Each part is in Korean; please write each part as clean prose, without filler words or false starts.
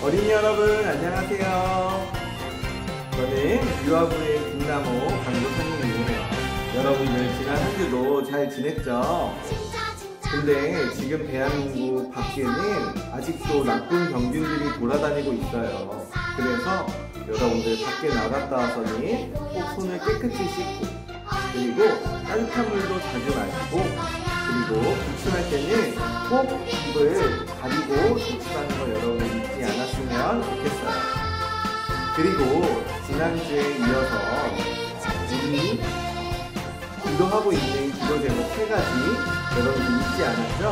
어린이 여러분 안녕하세요. 저는 유아부의 김나모 강도선생님이에요. 여러분들 지난 한 주도 잘 지냈죠? 근데 지금 대한민국 밖에는 아직도 나쁜 병균들이 돌아다니고 있어요. 그래서 여러분들 밖에 나갔다 와서는 꼭 손을 깨끗이 씻고, 그리고 따뜻한 물도 자주 마시고, 그리고 기침할 때는 꼭 입을 가리고 기침하는 거 여러분 잊지 않았으면 좋겠어요. 그리고 지난주에 이어서 우리 기도하고 있는 기도 제목 3가지 여러분 잊지 않았죠?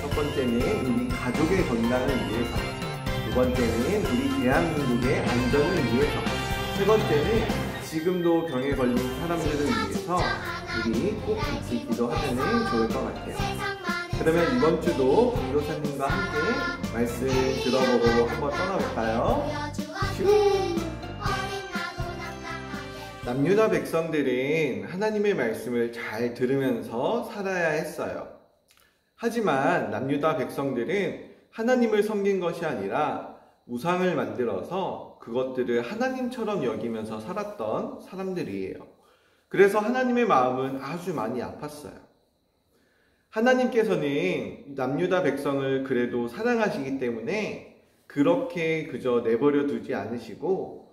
첫 번째는 우리 가족의 건강을 위해서, 두 번째는 우리 대한민국의 안전을 위해서, 세 번째는 지금도 병에 걸린 사람들을 위해서 우리 꼭 같이 기도하면 좋을 것 같아요. 그러면 이번 주도 강도사님과 함께 말씀 들어보고 한번 떠나볼까요? 남유다 백성들은 하나님의 말씀을 잘 들으면서 살아야 했어요. 하지만 남유다 백성들은 하나님을 섬긴 것이 아니라 우상을 만들어서 그것들을 하나님처럼 여기면서 살았던 사람들이에요. 그래서 하나님의 마음은 아주 많이 아팠어요. 하나님께서는 남유다 백성을 그래도 사랑하시기 때문에 그렇게 그저 내버려 두지 않으시고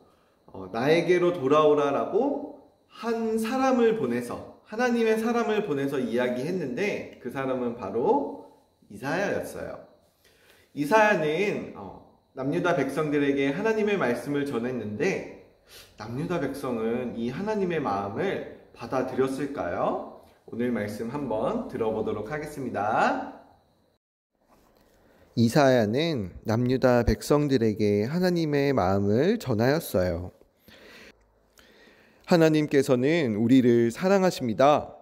나에게로 돌아오라라고 한 사람을 보내서, 하나님의 사람을 보내서 이야기했는데 그 사람은 바로 이사야였어요. 이사야는 남유다 백성들에게 하나님의 말씀을 전했는데 남유다 백성은 이 하나님의 마음을 받아들였을까요? 오늘 말씀 한번 들어보도록 하겠습니다. 이사야는 남유다 백성들에게 하나님의 마음을 전하였어요. 하나님께서는 우리를 사랑하십니다.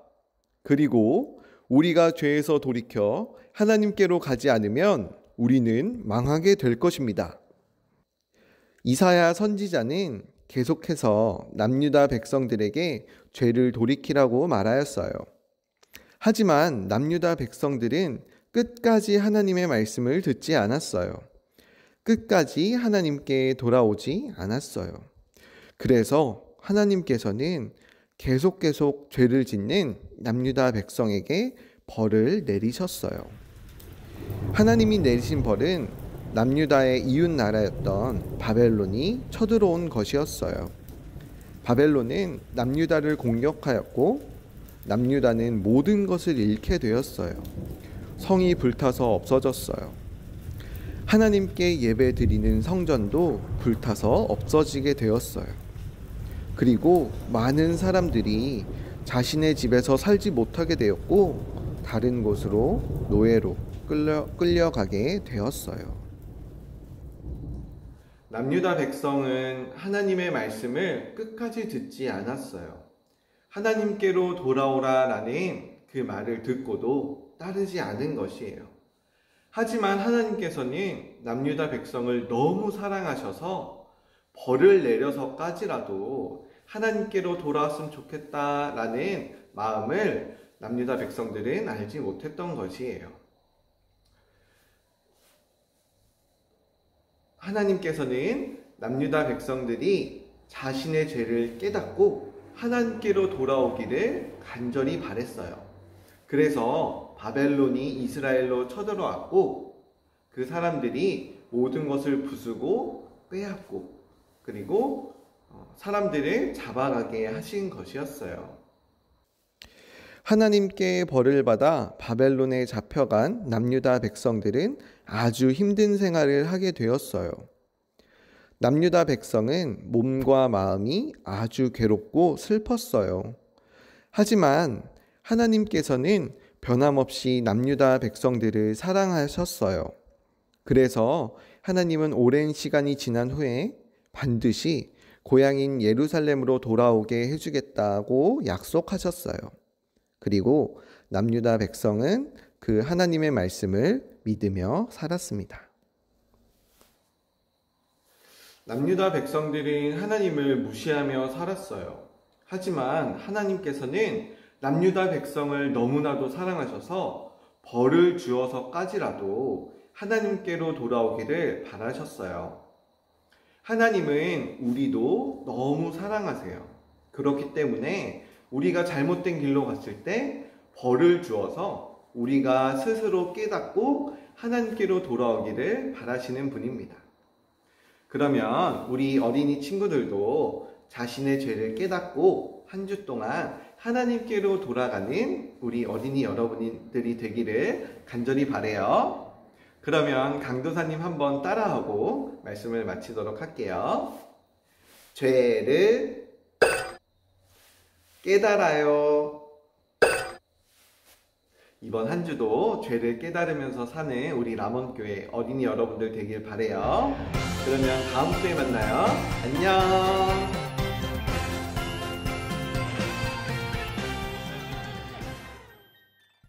그리고 우리가 죄에서 돌이켜 하나님께로 가지 않으면 우리는 망하게 될 것입니다. 이사야 선지자는 계속해서 남유다 백성들에게 죄를 돌이키라고 말하였어요. 하지만 남유다 백성들은 끝까지 하나님의 말씀을 듣지 않았어요. 끝까지 하나님께 돌아오지 않았어요. 그래서 하나님께서는 계속 죄를 짓는 남유다 백성에게 벌을 내리셨어요. 하나님이 내리신 벌은 남유다의 이웃 나라였던 바벨론이 쳐들어온 것이었어요. 바벨론은 남유다를 공격하였고 남유다는 모든 것을 잃게 되었어요. 성이 불타서 없어졌어요. 하나님께 예배 드리는 성전도 불타서 없어지게 되었어요. 그리고 많은 사람들이 자신의 집에서 살지 못하게 되었고 다른 곳으로 노예로 끌려가게 되었어요. 남유다 백성은 하나님의 말씀을 끝까지 듣지 않았어요. 하나님께로 돌아오라라는 그 말을 듣고도 따르지 않은 것이에요. 하지만 하나님께서는 남유다 백성을 너무 사랑하셔서 벌을 내려서까지라도 하나님께로 돌아왔으면 좋겠다라는 마음을 남유다 백성들은 알지 못했던 것이에요. 하나님께서는 남유다 백성들이 자신의 죄를 깨닫고 하나님께로 돌아오기를 간절히 바랬어요. 그래서 바벨론이 이스라엘로 쳐들어왔고 그 사람들이 모든 것을 부수고 빼앗고 그리고 사람들을 잡아가게 하신 것이었어요. 하나님께 벌을 받아 바벨론에 잡혀간 남유다 백성들은 아주 힘든 생활을 하게 되었어요. 남유다 백성은 몸과 마음이 아주 괴롭고 슬펐어요. 하지만 하나님께서는 변함없이 남유다 백성들을 사랑하셨어요. 그래서 하나님은 오랜 시간이 지난 후에 반드시 고향인 예루살렘으로 돌아오게 해주겠다고 약속하셨어요. 그리고 남유다 백성은 그 하나님의 말씀을 믿으며 살았습니다. 남유다 백성들은 하나님을 무시하며 살았어요. 하지만 하나님께서는 남유다 백성을 너무나도 사랑하셔서 벌을 주어서까지라도 하나님께로 돌아오기를 바라셨어요. 하나님은 우리도 너무 사랑하세요. 그렇기 때문에 우리가 잘못된 길로 갔을 때 벌을 주어서 우리가 스스로 깨닫고 하나님께로 돌아오기를 바라시는 분입니다. 그러면 우리 어린이 친구들도 자신의 죄를 깨닫고 한 주 동안 하나님께로 돌아가는 우리 어린이 여러분들이 되기를 간절히 바라요. 그러면 강도사님 한번 따라하고 말씀을 마치도록 할게요. 죄를 깨달아요. 이번 한 주도 죄를 깨달으면서 사는 우리 람원교회 어린이 여러분들 되길 바라요. 그러면 다음 주에 만나요. 안녕.